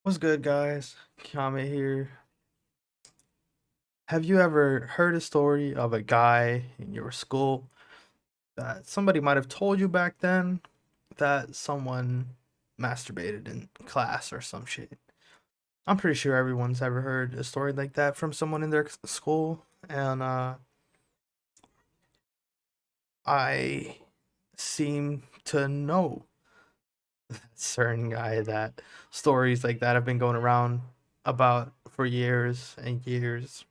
What's good, guys? Kame here. Have you ever heard a story of a guy in your school that somebody might have told you back then that someone masturbated in class or some shit? I'm pretty sure everyone's ever heard a story like that from someone in their school, and I seem to know that certain guy that stories like that have been going around about for years and years.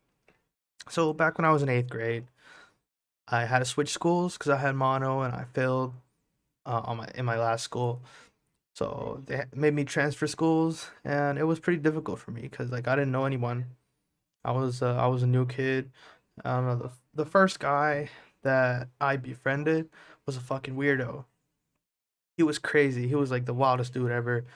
So back when I was in eighth grade, I had to switch schools because I had mono and I failed on my last school. So they made me transfer schools, and it was pretty difficult for me because like I didn't know anyone. I was a new kid. I don't know the first guy that I befriended was a fucking weirdo. He was crazy. He was like the wildest dude ever.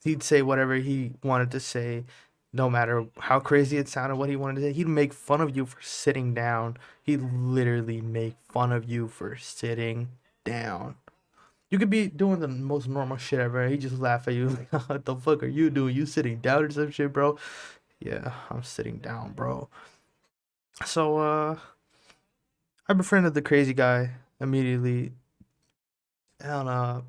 He'd say whatever he wanted to say, no matter how crazy it sounded, what he wanted to say. He'd make fun of you for sitting down. He'd literally make fun of you for sitting down. You could be doing the most normal shit ever. He just laugh at you like, "What the fuck are you doing? You sitting down or some shit, bro?" Yeah, I'm sitting down, bro. So I befriended the crazy guy immediately, and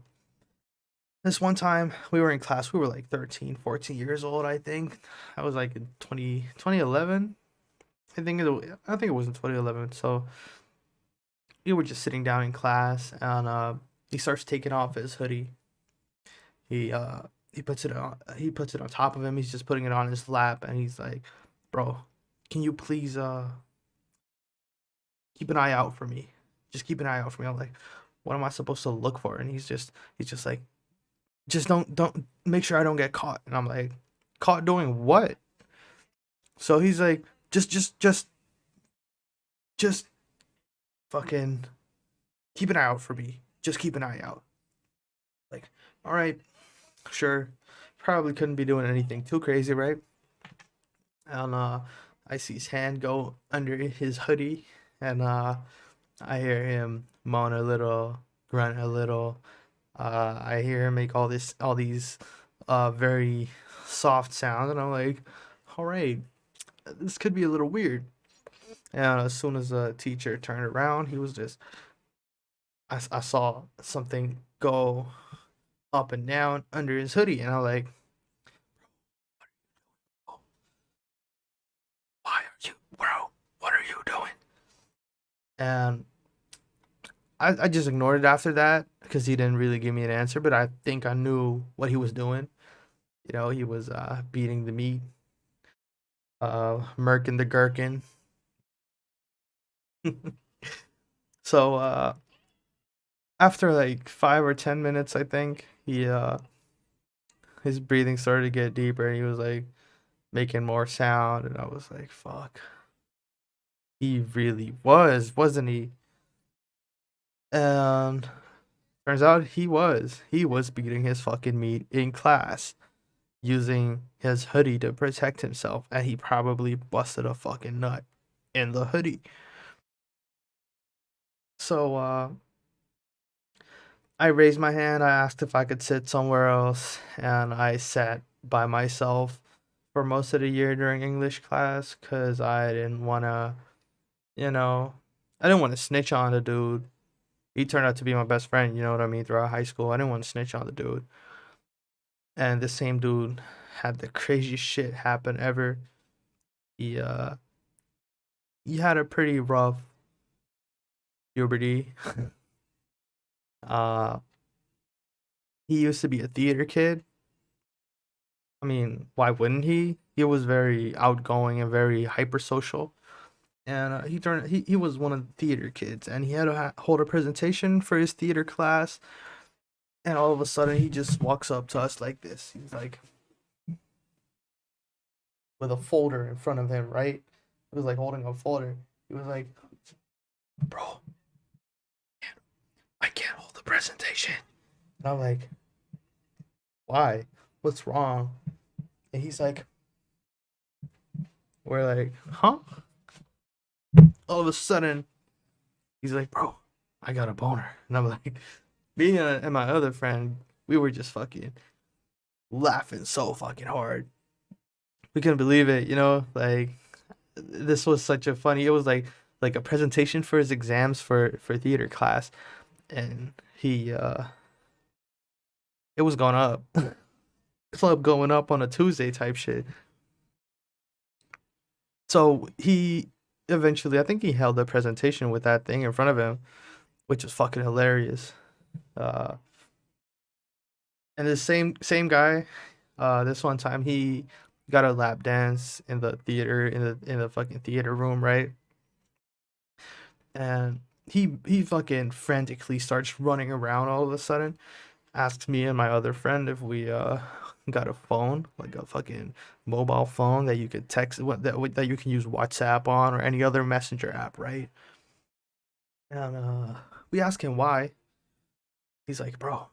this one time we were in class. We were like 13, 14 years old, I think. I was like in 2011. I think it was in 2011. So we were just sitting down in class, and he starts taking off his hoodie. He puts it on. He puts it on top of him. He's just putting it on his lap, and he's like, "Bro, can you please keep an eye out for me? Just keep an eye out for me." I'm like, "What am I supposed to look for?" And he's just like, "Just don't make sure I don't get caught." And I'm like, "Caught doing what?" So he's like, "Just fucking keep an eye out for me. Just keep an eye out." Like, all right, sure. Probably couldn't be doing anything too crazy, right? And I see his hand go under his hoodie, and I hear him moan a little, grunt a little. I hear him make all these very soft sounds, and I'm like, all right, this could be a little weird. And as soon as the teacher turned around, he was just I saw something go up and down under his hoodie, and I'm like, "Oh, why are you, bro? What are you doing?" And I just ignored it after that because he didn't really give me an answer, but I think I knew what he was doing. You know, he was beating the meat, murking the gherkin. So after like 5 or 10 minutes, I think his breathing started to get deeper, and he was like making more sound, and I was like, "Fuck, he really was, wasn't he?" And turns out he was beating his fucking meat in class, using his hoodie to protect himself, and he probably busted a fucking nut in the hoodie. So I raised my hand, I asked if I could sit somewhere else, and I sat by myself for most of the year during English class cuz I didn't want to, you know, I didn't want to snitch on the dude. He turned out to be my best friend, you know what I mean, throughout high school. I didn't want to snitch on the dude. And the same dude had the craziest shit happen ever. He uh he had a pretty rough puberty. uh he used to be a theater kid. I mean, why wouldn't he? He was very outgoing and very hypersocial. And he was one of the theater kids, and he had to hold a presentation for his theater class. And all of a sudden, he just walks up to us like this. He's like with a folder in front of him, right? He was like holding a folder. He was like, "Bro, I can't hold the presentation." And I'm like, "Why? What's wrong?" And he's like, "We're like, huh?" All of a sudden, he's like, "Bro, I got a boner." And I'm like, me and my other friend, we were just fucking. laughing so fucking hard. We couldn't believe it, like this was such a funny. It was like a presentation for his exams for theater class, and he it was going up, club going up on a Tuesday type shit. So he eventually, I think he held a presentation with that thing in front of him, which was fucking hilarious. Uh, and the same guy, this one time he got a lap dance in the theater in the fucking theater room, right? And he fucking frantically starts running around all of a sudden. Asks me and my other friend if we got a phone, like a fucking mobile phone that you could text, that you can use WhatsApp on or any other messenger app, right? And we ask him why. He's like, bro,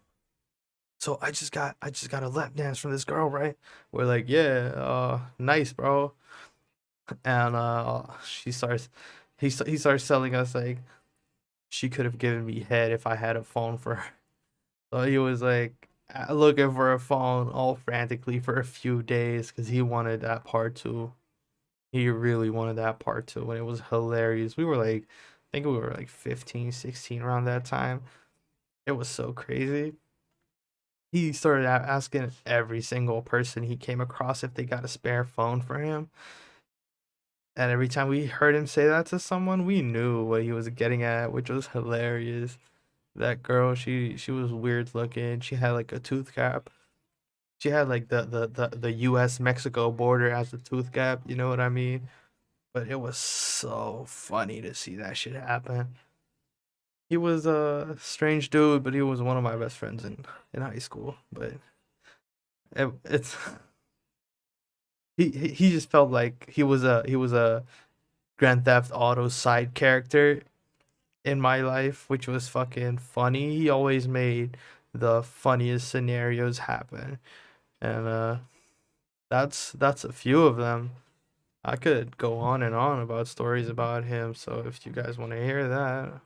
so I just got a lap dance from this girl, right? We're like, yeah, nice, bro. And he starts telling us like she could have given me head if I had a phone for her. So he was like looking for a phone all frantically for a few days because he wanted that part too. He really wanted that part too, and it was hilarious. We were like, I think we were like 15, 16 around that time. It was so crazy. He started asking every single person he came across if they got a spare phone for him. And every time we heard him say that to someone, we knew what he was getting at, which was hilarious. That girl, she was weird looking. She had like a tooth gap. She had like the US Mexico border as a tooth gap, you know what I mean? But it was so funny to see that shit happen. He was a strange dude, but he was one of my best friends in high school. But it's he just felt like he was a Grand Theft Auto side character in my life, which was fucking funny. He always made the funniest scenarios happen, and that's a few of them. I could go on and on about stories about him. So if you guys want to hear that,